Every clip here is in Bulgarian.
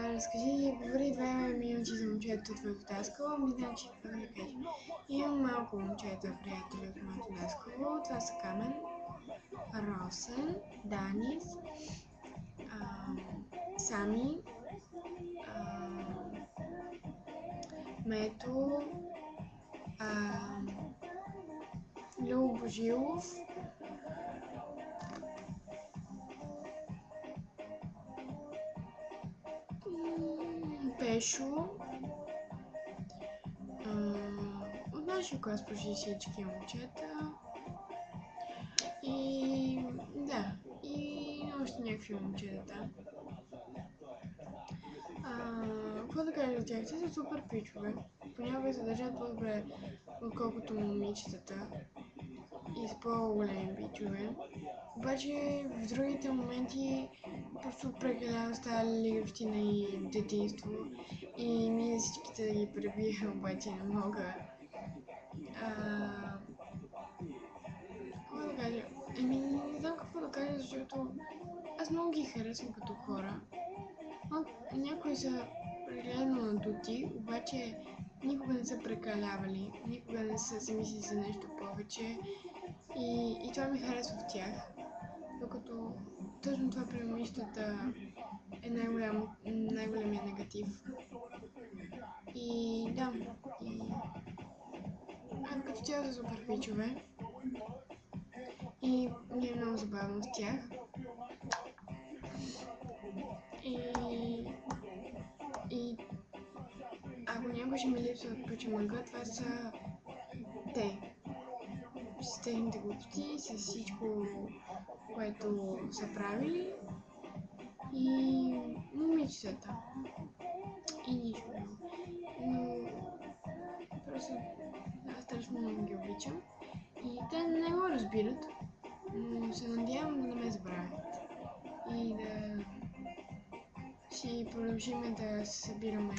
Разкажи, говори 2 минути за момчето твоето даскало. Ми значи, какво да кажа. Имам малко момчета приятели от моето даскало. Това са Камен, Росен, Данис, Сами, Мето, Любо Божилов, Пешо. От нашия клас почти всички момчета. И да, и още някакви момчета. Какво да кажа за тях? Те са супер пичове. Понякога се държат по-добре, отколкото момичетата. И са по-големи пичове. Обаче в другите моменти просто прекалено става лигавщина и детинство. И ние всичките да ги пребия, обаче не мога. Какво да кажа? Не знам какво да кажа, защото аз много ги харесвам като хора. Някои са прекалено надути, обаче никога не са прекалявали, никога не са си мислили за нещо повече и това ми харесва в тях. Докато точно това при момичетата е най-големия негатив. И да, като цяло са супер пичове и ми е много забавно с тях. И ако някой ще ми липсва от пъчемъга, това са те. С техните глупости, с всичко, което са правили и момичетата. И нищо друго. Но просто аз страшно много ги обичам и те не го разбират, но се надявам да не ме забравят и да си продължим да се събираме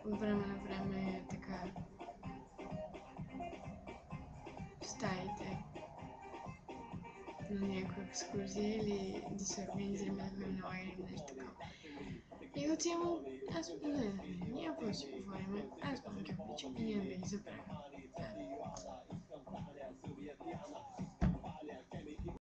от време на време така в стаите на някаква екскурзия или да се организираме да ходим на лагер или нещо такова. И до цяло, аз няма какво да си говорим, аз много ги обичам и няма да ги забравя.